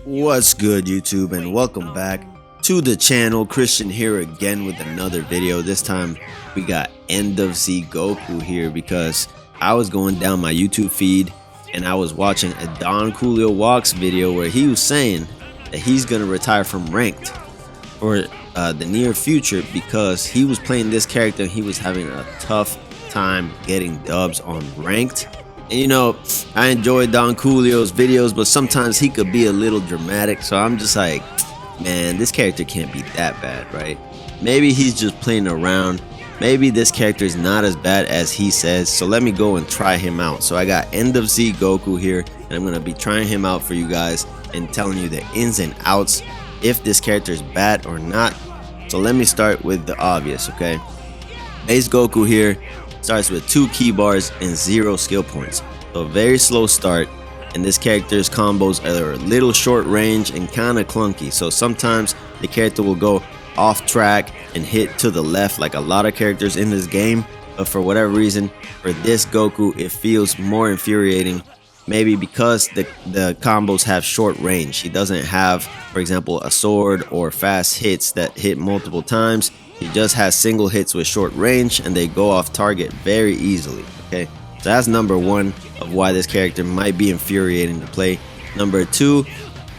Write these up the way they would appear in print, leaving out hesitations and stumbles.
What's good, YouTube, and welcome back to the channel. Christian here again with another video. This time we got End of Z Goku here because I was going down my YouTube feed and I was watching a Don Coolio Walks video where he was saying that he's gonna retire from ranked for the near future because he was playing this character and he was having a tough time getting dubs on ranked. And you know, I enjoy Don Coolio's videos, but sometimes he could be a little dramatic, so I'm just like, man, this character can't be that bad, right? Maybe he's just playing around. Maybe this character is not as bad as he says, so let me go and try him out. So I got End of Z Goku here, and I'm going to be trying him out for you guys and telling you the ins and outs, if this character is bad or not. So let me start with the obvious, okay? Base Goku here starts with 2 key bars and 0 skill points, so a very slow start, and this character's combos are a little short range and kind of clunky, so sometimes the character will go off track and hit to the left like a lot of characters in this game, but for whatever reason for this Goku it feels more infuriating, maybe because the combos have short range. He doesn't have, for example, a sword or fast hits that hit multiple times. He just has single hits with short range and they go off target very easily, okay? So that's number one of why this character might be infuriating to play. Number two,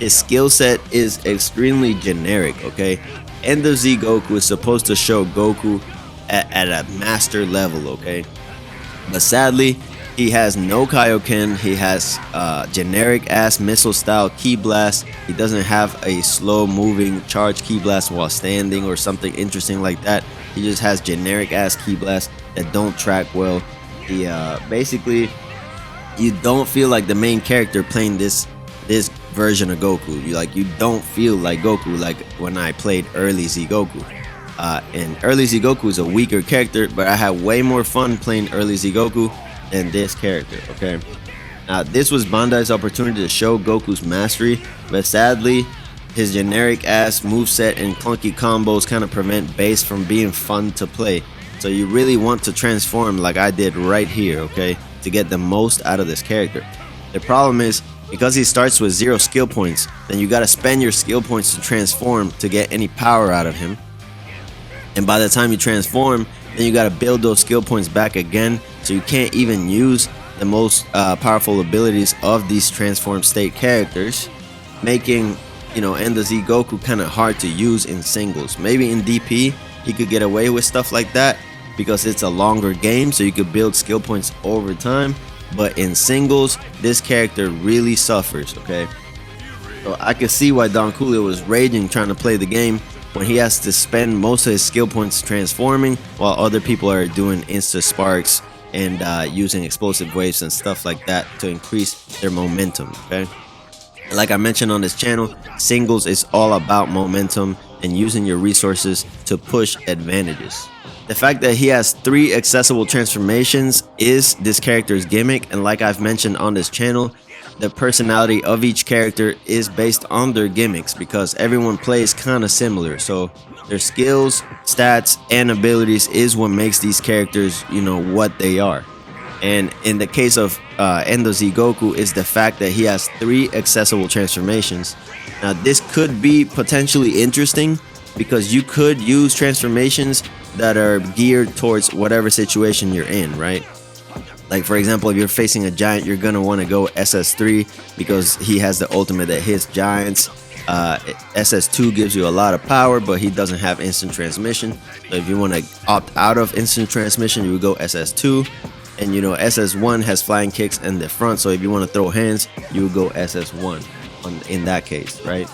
his skill set is extremely generic, okay? End of Z Goku is supposed to show Goku at a master level, okay? But sadly, he has no Kaioken. He has generic ass missile style ki blast. He doesn't have a slow moving charge ki blast while standing or something interesting like that. He just has generic ass ki blasts that don't track well. He basically, you don't feel like the main character playing this version of Goku. You don't feel like Goku like when I played early Z Goku. And early Z Goku is a weaker character, but I had way more fun playing early Z Goku than this character, okay? Now, this was Bandai's opportunity to show Goku's mastery, but sadly, his generic ass moveset and clunky combos kind of prevent base from being fun to play. So you really want to transform like I did right here, okay, to get the most out of this character. The problem is, because he starts with 0 skill points, then you gotta spend your skill points to transform to get any power out of him. And by the time you transform, then you gotta build those skill points back again, so you can't even use the most powerful abilities of these transformed state characters, making, you know, End of Z Goku kind of hard to use in singles. Maybe in DP he could get away with stuff like that because it's a longer game, so you could build skill points over time, but in singles this character really suffers, okay? So I could see why Don Coolio was raging trying to play the game when he has to spend most of his skill points transforming while other people are doing insta sparks and using explosive waves and stuff like that to increase their momentum, okay? Like I mentioned on this channel, singles is all about momentum and using your resources to push advantages. The fact that he has 3 accessible transformations is this character's gimmick, and like I've mentioned on this channel, the personality of each character is based on their gimmicks because everyone plays kind of similar, so their skills, stats, and abilities is what makes these characters, you know, what they are. And in the case of End of Z Goku is the fact that he has 3 accessible transformations. Now this could be potentially interesting because you could use transformations that are geared towards whatever situation you're in, right? Like for example, if you're facing a giant, you're gonna want to go SS3 because he has the ultimate that hits giants. SS2 gives you a lot of power, but he doesn't have instant transmission. So if you want to opt out of instant transmission, you would go SS2. And you know, SS1 has flying kicks in the front, so if you want to throw hands, you would go SS1 in that case, right?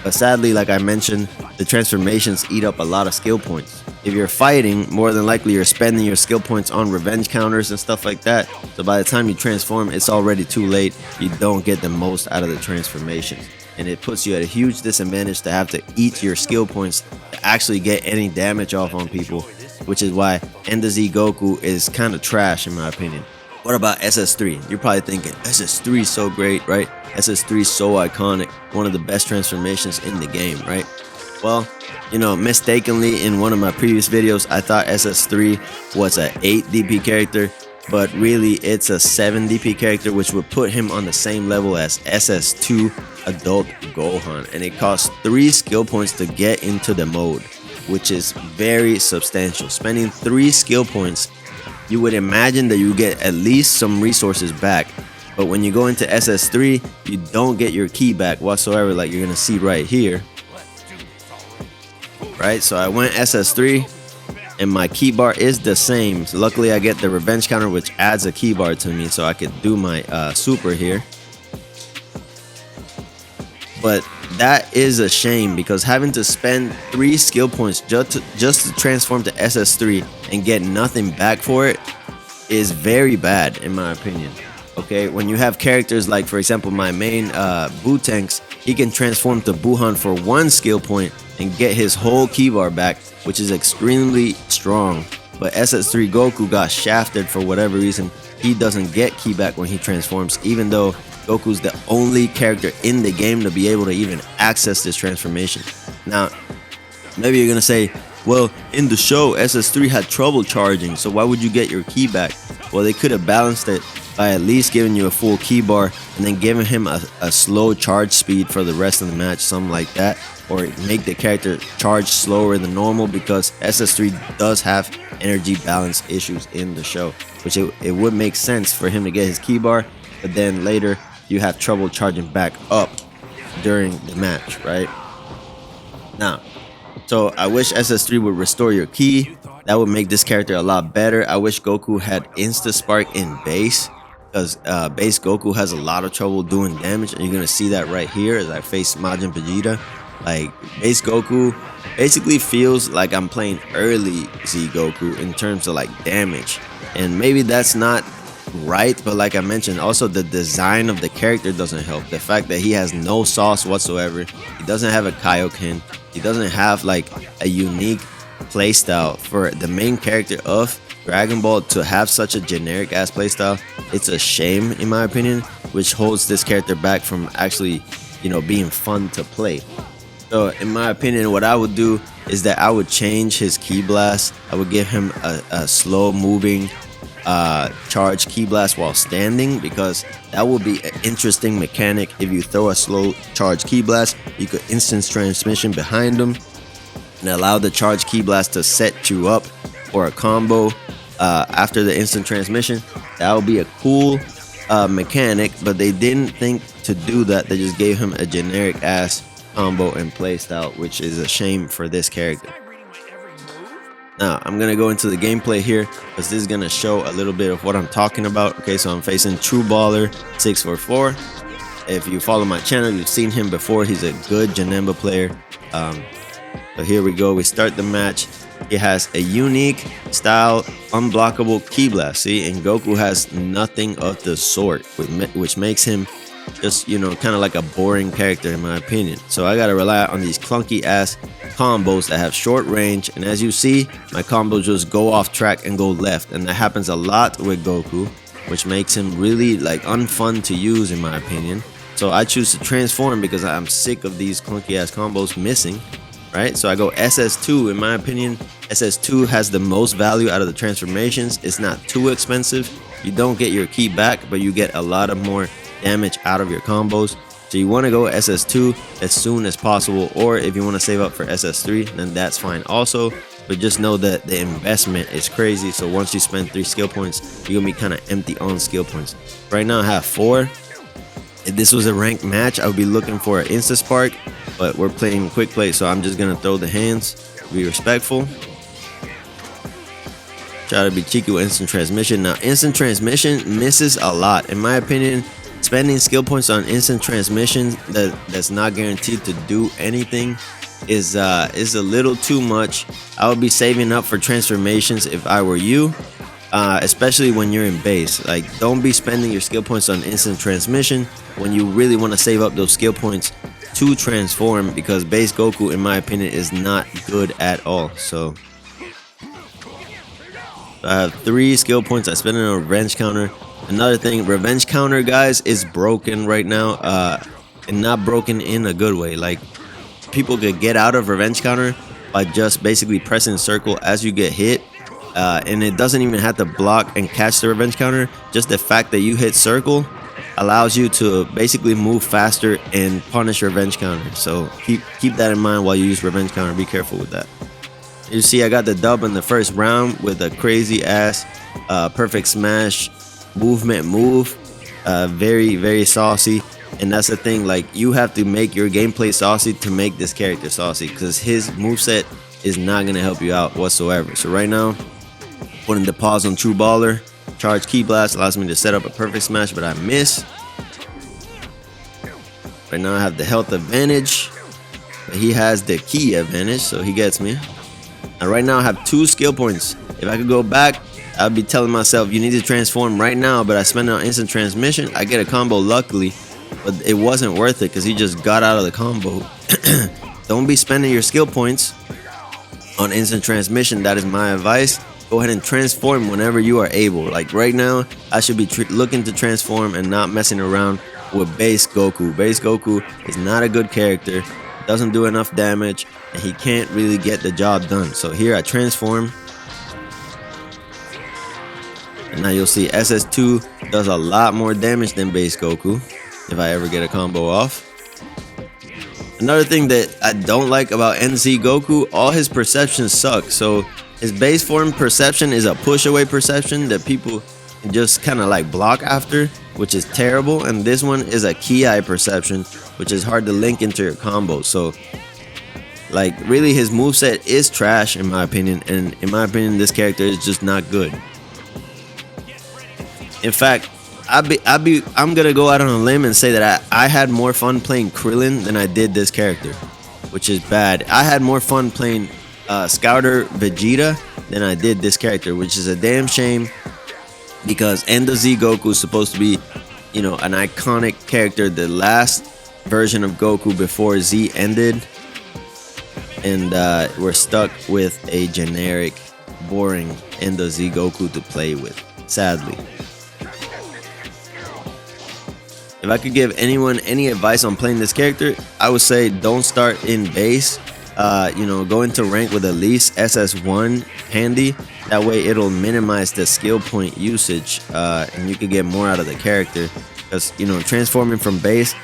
But sadly, like I mentioned, the transformations eat up a lot of skill points. If you're fighting, more than likely you're spending your skill points on revenge counters and stuff like that. So by the time you transform, it's already too late. You don't get the most out of the transformations. And it puts you at a huge disadvantage to have to eat your skill points to actually get any damage off on people, which is why End of Z Goku is kind of trash in my opinion. What about SS3? You're probably thinking, SS3 is so great, right? SS3 is so iconic, one of the best transformations in the game, right? Well, you know, mistakenly in one of my previous videos, I thought SS3 was an 8 DP character, but really it's a 7 DP character, which would put him on the same level as SS2 Adult Gohan, and it costs 3 skill points to get into the mode, which is very substantial. Spending 3 skill points, you would imagine that you get at least some resources back, but when you go into SS3, you don't get your ki back whatsoever, like you're gonna see right here. Right, so I went SS3 and my ki bar is the same. So luckily I get the revenge counter, which adds a ki bar to me, so I could do my super here. But that is a shame, because having to spend 3 skill points just to transform to SS3 and get nothing back for it is very bad in my opinion. Okay, when you have characters like, for example, my main Bootanks, he can transform to Buhan for 1 skill point and get his whole ki bar back, which is extremely strong. But SS3 Goku got shafted for whatever reason. He doesn't get ki back when he transforms, even though Goku's the only character in the game to be able to even access this transformation. Now, maybe you're gonna say, well, in the show, SS3 had trouble charging, so why would you get your ki back? Well, they could have balanced it by at least giving you a full ki bar and then giving him a slow charge speed for the rest of the match, something like that, or make the character charge slower than normal, because SS3 does have energy balance issues in the show, which it would make sense for him to get his ki bar, but then later you have trouble charging back up during the match, right? Now, so I wish SS3 would restore your ki. That would make this character a lot better. I wish Goku had Insta Spark in base, because base Goku has a lot of trouble doing damage, and you're gonna see that right here as I face Majin Vegeta. Like, base Goku basically feels like I'm playing early Z Goku in terms of like damage, and maybe that's not right, but like I mentioned, also the design of the character doesn't help. The fact that he has no sauce whatsoever, he doesn't have a Kaioken, he doesn't have like a unique playstyle for the main character of Dragon Ball to have such a generic ass playstyle. It's a shame in my opinion, which holds this character back from actually, you know, being fun to play. So in my opinion, what I would do is that I would change his ki blast. I would give him a slow moving charge ki blast while standing, because that would be an interesting mechanic. If you throw a slow charge ki blast, you could instant transmission behind him and allow the charge ki blast to set you up for a combo after the instant transmission. That would be a cool mechanic, but they didn't think to do that. They just gave him a generic ass combo and playstyle, which is a shame for this character. Now I'm gonna go into the gameplay here, because this is gonna show a little bit of what I'm talking about. Okay, so I'm facing True Baller 644. If you follow my channel, you've seen him before. He's a good Janemba player. So here we go. We start the match. He has a unique style unblockable ki blast. See, and Goku has nothing of the sort, which makes him just, you know, kind of like a boring character in my opinion. So I gotta rely on these clunky ass combos that have short range, and as you see, my combos just go off track and go left, and that happens a lot with Goku, which makes him really like unfun to use in my opinion. So I choose to transform because I'm sick of these clunky ass combos missing, right? So I go SS2. In my opinion, SS2 has the most value out of the transformations. It's not too expensive. You don't get your ki back, but you get a lot of more damage out of your combos. So you want to go SS2 as soon as possible, or if you want to save up for SS3, then that's fine also. But just know that the investment is crazy. So once you spend 3 skill points, you're gonna be kind of empty on skill points. Right now I have 4. If this was a ranked match, I would be looking for an Insta Spark, but we're playing quick play, so I'm just gonna throw the hands, be respectful, try to be cheeky with instant transmission. Now instant transmission misses a lot in my opinion. Spending skill points on instant transmission that's not guaranteed to do anything is a little too much. I would be saving up for transformations if I were you, especially when you're in base. Like, don't be spending your skill points on instant transmission when you really want to save up those skill points to transform, because base Goku in my opinion is not good at all. So I have 3 skill points. I spend it on a revenge counter. Another thing, revenge counter, guys, is broken right now, and not broken in a good way. Like, people could get out of revenge counter by just basically pressing circle as you get hit, and it doesn't even have to block and catch the revenge counter. Just the fact that you hit circle allows you to basically move faster and punish revenge counter. So keep that in mind while you use revenge counter. Be careful with that. You see, I got the dub in the first round with a crazy ass perfect smash movement move. Very, very saucy. And that's the thing, like, you have to make your gameplay saucy to make this character saucy, because his moveset is not going to help you out whatsoever. So right now, putting the pause on True Baller. Charge Key Blast allows me to set up a perfect smash, but I miss. Right now I have the health advantage, but he has the key advantage, so he gets me. And right now I have 2 skill points. If I could go back, I'd be telling myself, you need to transform right now, but I spend it on instant transmission. I get a combo luckily, but it wasn't worth it because he just got out of the combo. Don't be spending your skill points on instant transmission. That is my advice. Go ahead and transform whenever you are able. Like right now, I should be looking to transform and not messing around with base Goku. Base Goku is not a good character, doesn't do enough damage, and he can't really get the job done. So here I transform. And now you'll see SS2 does a lot more damage than base Goku if I ever get a combo off. Another thing that I don't like about End-Z Goku, all his perceptions suck. So his base form perception is a push away perception that people just kind of like block after, which is terrible. And this one is a key eye perception, which is hard to link into your combo. So like really his moveset is trash in my opinion. And in my opinion, this character is just not good. In fact, I'm gonna go out on a limb and say that I had more fun playing Krillin than I did this character, which is bad. I had more fun playing Scouter Vegeta than I did this character, which is a damn shame, because End of Z Goku is supposed to be, you know, an iconic character, the last version of Goku before Z ended, and we're stuck with a generic, boring End of Z Goku to play with, sadly. If I could give anyone any advice on playing this character, I would say don't start in base. You know, go into rank with at least SS1 handy. That way it'll minimize the skill point usage, and you can get more out of the character. Because, you know, transforming from base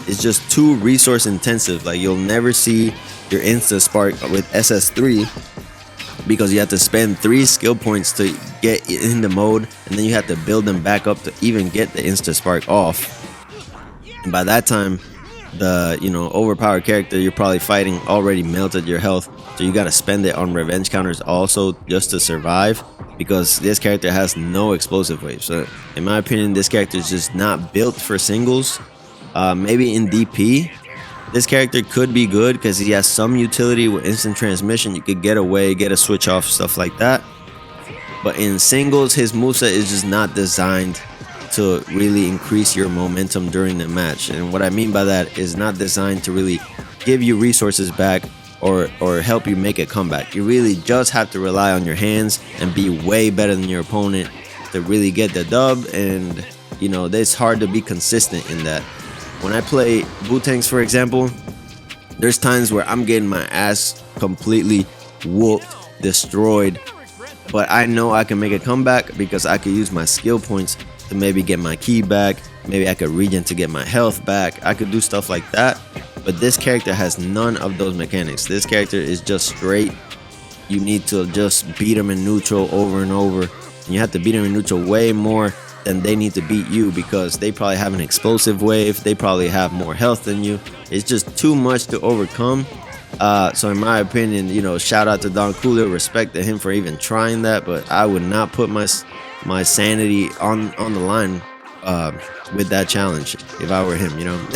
is just too resource intensive. Like, you'll never see your Insta Spark with SS3 because you have to spend 3 skill points to get in the mode, and then you have to build them back up to even get the Insta Spark off. And by that time, the, you know, overpowered character you're probably fighting already melted your health, so you got to spend it on revenge counters also just to survive, because this character has no explosive waves. So in my opinion, this character is just not built for singles. Maybe in DP this character could be good because he has some utility with instant transmission. You could get away, get a switch off, stuff like that. But in singles, his moveset is just not designed to really increase your momentum during the match. And what I mean by that is not designed to really give you resources back or help you make a comeback. You really just have to rely on your hands and be way better than your opponent to really get the dub. And you know, it's hard to be consistent in that. When I play Wu-Tangs, for example, there's times where I'm getting my ass completely whooped, destroyed, but I know I can make a comeback because I could use my skill points to maybe get my key back. Maybe I could regen to get my health back. I could do stuff like that. But this character has none of those mechanics. This character is just straight. You need to just beat him in neutral over and over. And you have to beat him in neutral way more than they need to beat you, because they probably have an explosive wave. They probably have more health than you. It's just too much to overcome. So in my opinion, you know, shout out to Don Cooler. Respect to him for even trying that. But I would not put my sanity on the line with that challenge if I were him, you know.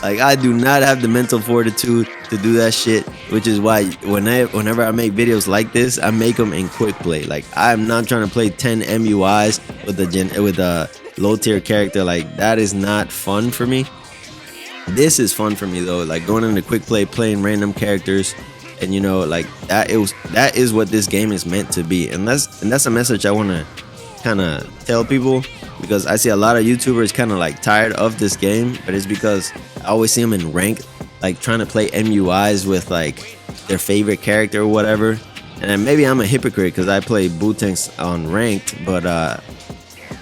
Like, I do not have the mental fortitude to do that shit, which is why whenever I make videos like this, I make them in quick play. Like, I'm not trying to play 10 MUIs with a low tier character. Like, that is not fun for me. This is fun for me though, like going into quick play, playing random characters. And you know, like that is what this game is meant to be. And that's a message I want to kind of tell people, because I see a lot of YouTubers kind of like tired of this game, but it's because I always see them in ranked, like trying to play MUIs with like their favorite character or whatever. And then maybe I'm a hypocrite because I play Bootanks on ranked, but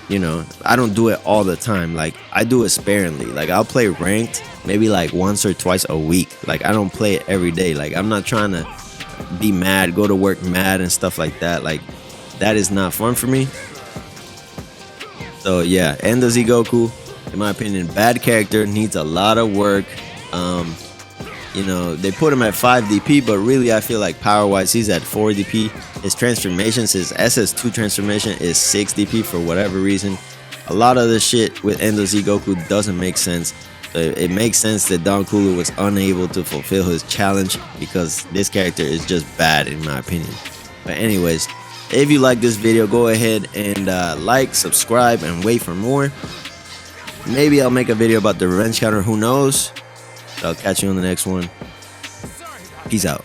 you know, I don't do it all the time. Like, I do it sparingly. Like, I'll play ranked maybe like once or twice a week. Like, I don't play it every day. Like, I'm not trying to be mad, go to work mad and stuff like that. Like, that is not fun for me. So yeah, End of Z Goku, in my opinion, bad character, needs a lot of work. You know, they put him at 5 DP, but really I feel like power-wise he's at 4 DP. His transformations, his SS2 transformation is 6 DP for whatever reason. A lot of the shit with End of Z Goku doesn't make sense. It makes sense that Don Kulu was unable to fulfill his challenge because this character is just bad in my opinion. But anyways, if you like this video, go ahead and like, subscribe, and wait for more. Maybe I'll make a video about the revenge counter, who knows? I'll catch you on the next one. Peace out.